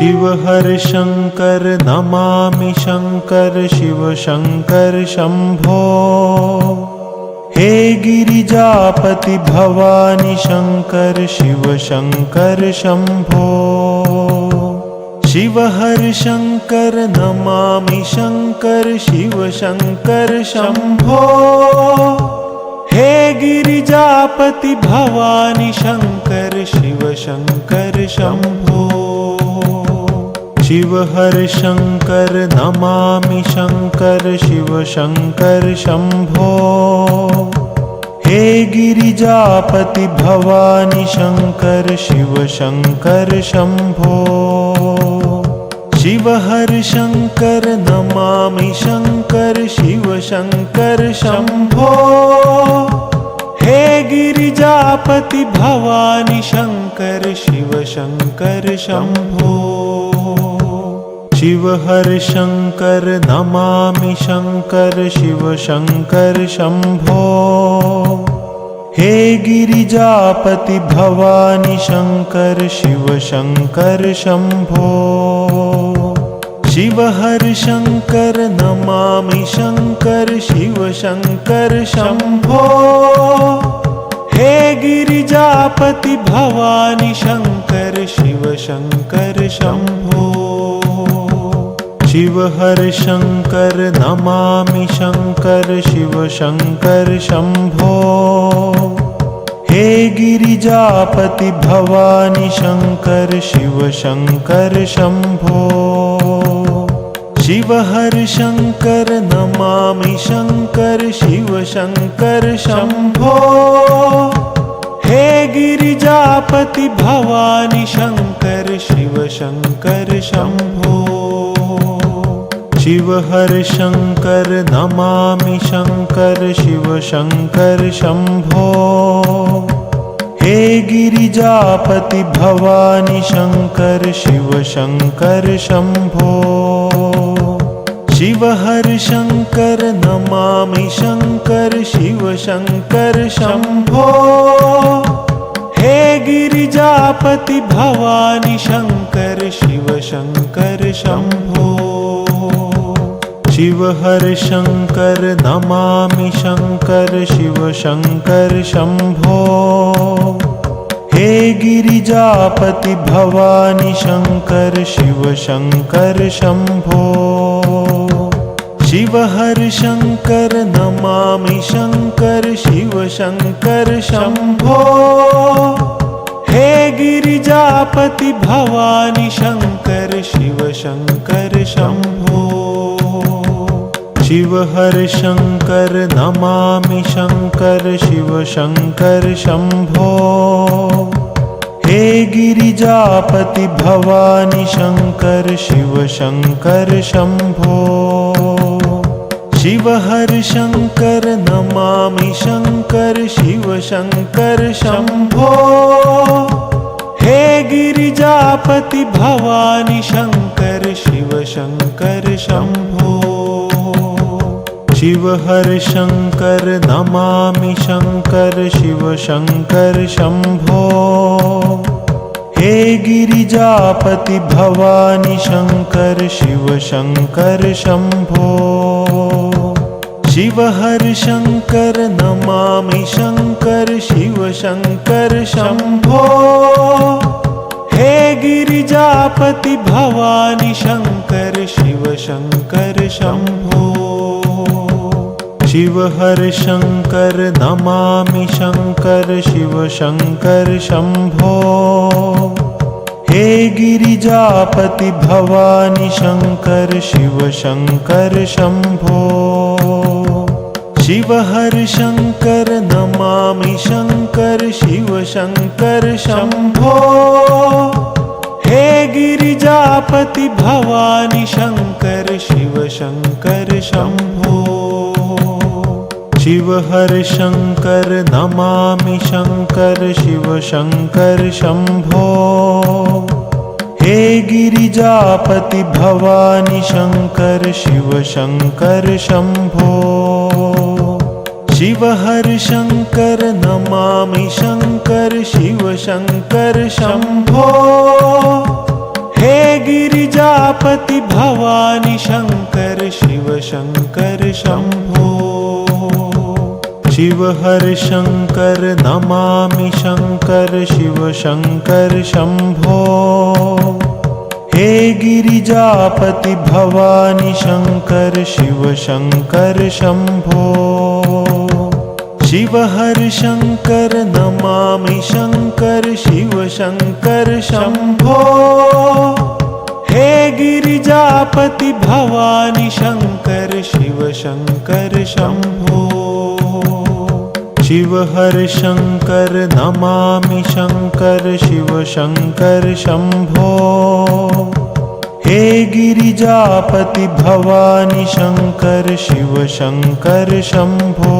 शिव हर शंकर नमामि शंकर शिव शंकर शंभो। हे गिरिजापति भवानी शंकर शिव शंकर शंभो। शिव हर शंकर नमामि शंकर शिव शंकर शंभो। हे गिरिजापति भवानी शंकर शिव शंकर शंभो। शिव हर शंकर नमामि शंकर शिव शंकर शंभो। हे गिरिजापति भवानी शंकर शिव शंकर शंभो। शिव हर शंकर नमामि शंकर शिव शंकर शंभो। हे गिरिजापति भवानी शंकर शिव शंकर शंभो। शिव हर शंकर नमामि शंकर शिव शंकर शंभो। हे गिरिजापति भवानी शंकर शिव शंकर शंभो। शिव हर शंकर नमामि शंकर शिव शंकर शंभो। हे गिरिजापति भवानी शंकर शिव शंकर शंभो। शिव हर शंकर नमामि शंकर शिव शंकर शंभो। हे गिरिजापति भवानी शंकर शिव शंकर शंभो। शिव हर शंकर नमामि शंकर शिव शंकर शंभो। हे गिरिजापति भवानी शंकर शिव शंकर शंभो। शिव हर शंकर नमामि शंकर शिव शंकर शंभो। हे गिरिजापति भवानी शंकर शिव शंकर शंभो। शिव हर शंकर नमामि शंकर शिव शंकर शंभो। हे गिरिजापति भवानी शंकर शिव शंकर शंभो। शिव हर शंकर नमामि शंकर शिव शंकर शंभो। हे गिरिजापति भवानी शंकर शिव शंकर शंभो। शिव हर शंकर नमामि शंकर शिव शंकर शंभो। हे गिरिजापति भवानी शंकर शिव शंकर शंभो। शिव हर शंकर नमामि शंकर शिव शंकर शंभो। हे गिरिजापति भवानी शंकर शिव शंकर शंभो। शिव हर शंकर नमामि शंकर शिव शंकर शंभो। हे गिरिजापति भवानी शंकर शिव शंकर शंभो। शिव हर शंकर नमामि शंकर शिव शंकर शंभो। हे गिरिजापति भवानी शंकर शिव शंकर शंभो। शिव हर शंकर नमामि शंकर शिव शंकर शंभो। हे गिरिजापति भवानी शंकर शिव शंकर शंभो। शिव हर शंकर नमामि शंकर शिव शंकर शंभो। हे गिरिजापति भवानी शंकर शिव शंकर शंभो। शिव हर शंकर नमामि शंकर शिव शंकर शंभो। हे गिरिजापति भवानी शंकर शिव शंकर शंभो। शिव हर शंकर नमामि शंकर शिव शंकर शंभो। हे गिरिजापति भवानी शंकर शिव शंकर शंभो। शिव हर शंकर नमामि शंकर शिव शंकर शंभो। हे गिरिजापति भवानी शंकर शिव शंकर शंभो। शिव हर शंकर नमामि शंकर शिव शंकर शंभो। हे गिरिजापति भवानी शंकर शिव शंकर शंभो। शिव हर शंकर नमामि शंकर शिव शंकर शंभो। हे गिरिजापति भवानी शंकर शिव शंकर शंभो। शिव हर शंकर नमामि शंकर शिव शंकर शंभो। हे गिरिजापति भवानी शंकर शिव शंकर शंभो।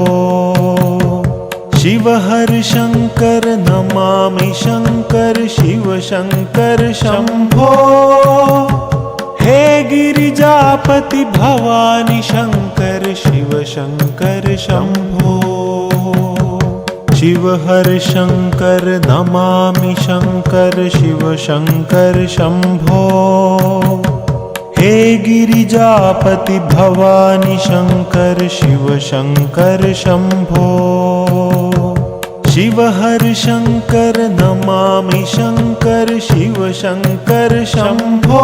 शिव हर शंकर नमामि शंकर शिव शंकर शंभो। हे गिरिजापति भवानी शंकर शिव शंकर शंभो। शिव हर शंकर नमामि शंकर शिव शंकर शंभो। हे गिरिजापति भवानी शंकर शिव शंकर शंभो। शिव हर शंकर नमामि शंकर शिव शंकर शंभो।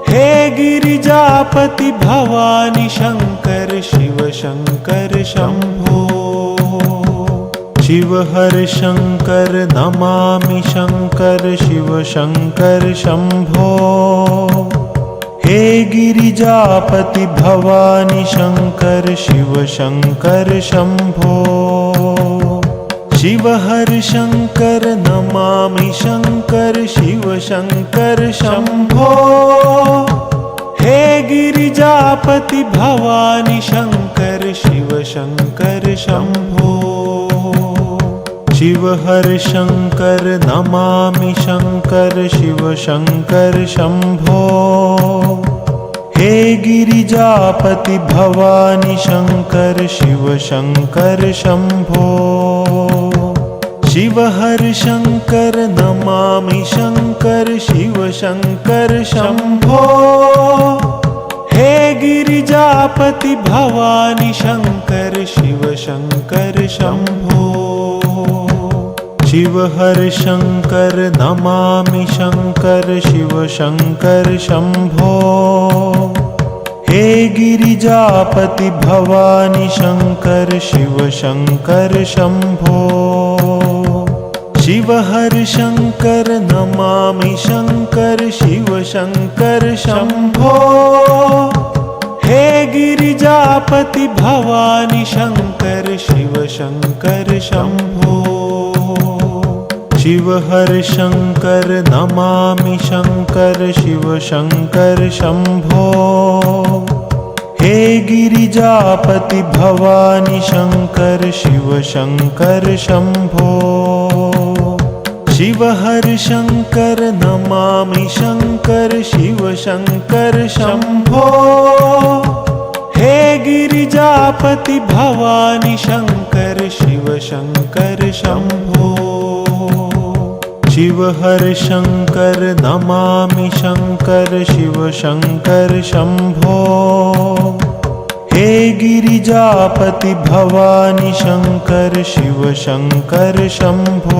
हे गिरिजापति भवानी शंकर शिव शंकर शंभो। शिव हर शंकर नमामि शंकर शिव शंकर शंभो। हे गिरिजापति भवानी शंकर शिव शंकर शंभो। शिव हर शंकर नमामि शंकर शिव शंकर शंभो। हे गिरिजापति भवानी शंकर शिव शंकर शंभो। शिव हर शंकर नमामि शंकर शिव शंकर शंभो। हे गिरिजापति भवानी शंकर शिव शंकर शंभो। शिव हर शंकर नमामि शंकर शिव शंकर शंभो। हे गिरिजापति भवानी शंकर शिव शंकर शंभो। शिव हर शंकर नमामि शंकर शिव शंकर शंभो। हे गिरिजापति भवानी शंकर शिव शंकर शंभो। शिव हर शंकर नमामि शंकर शिव शंकर शंभो। हे गिरिजापति भवानी शंकर शिव शंकर शंभो। शिव हर शंकर नमामि शंकर शिव शंकर शंभो। हे गिरिजापति भवानी शंकर शिव शंकर शंभो। शिव हर शंकर नमामि शंकर शिव शंकर शंभो। हे गिरिजापति भवानी शंकर शिव शंकर शंभो। शिव हर शंकर नमामि शंकर शिव शंकर शंभो। हे गिरिजापति भवानी शंकर शिव शंकर शंभो।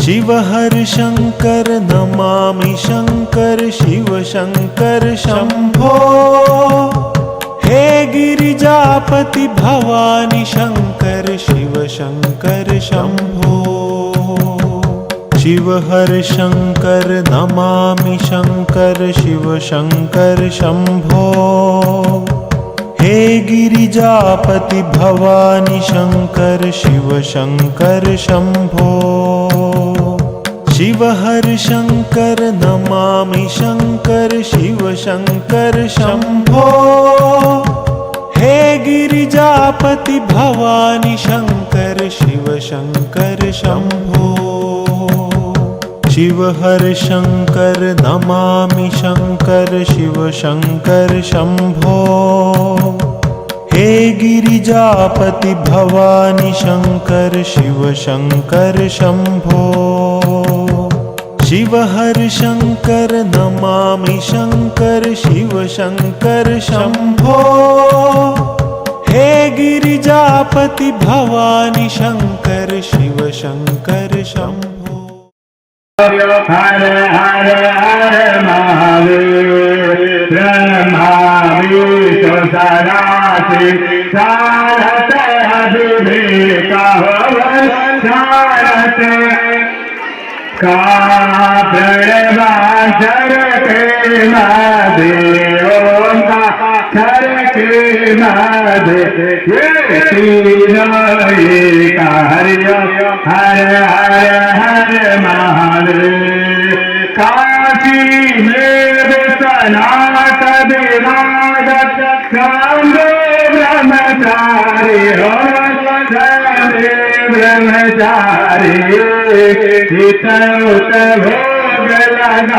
शिव हर शंकर नमामि शंकर शिव शंकर शंभो। हे गिरिजापति भवानी शंकर शिव शंकर शंभो। शिव हर शंकर नमामि शंकर शिव शंकर शंभो। हे गिरिजापति भवानी शंकर शिव शंकर शंभो। शिव हर शंकर नमामि शंकर शिव शंकर शंभो। हे गिरिजापति भवानी शंकर शिव शंकर शंभो। शिव हर शंकर नमामि शंकर शिव शंकर शंभो। हे गिरिजापति भवानी शंकर शिव शंकर शंभो। शिव हर शंकर नमामि शंकर शिव शंकर शंभो हे गिरिजापति भवानी शंकर शिव शंकर शंभो हर हर हर महादेव ब्रह्मा विष्णु सदाशिव सारथ अभिषेक सारथ का प्रणवासर के महादेव का सर के महादेव ये तीनों एक हरिओ हर हर हर महादेव काशी में सनातन विराज शंभो ब्रह्मचारी हो ब्रह्मचारी हित भोग लगा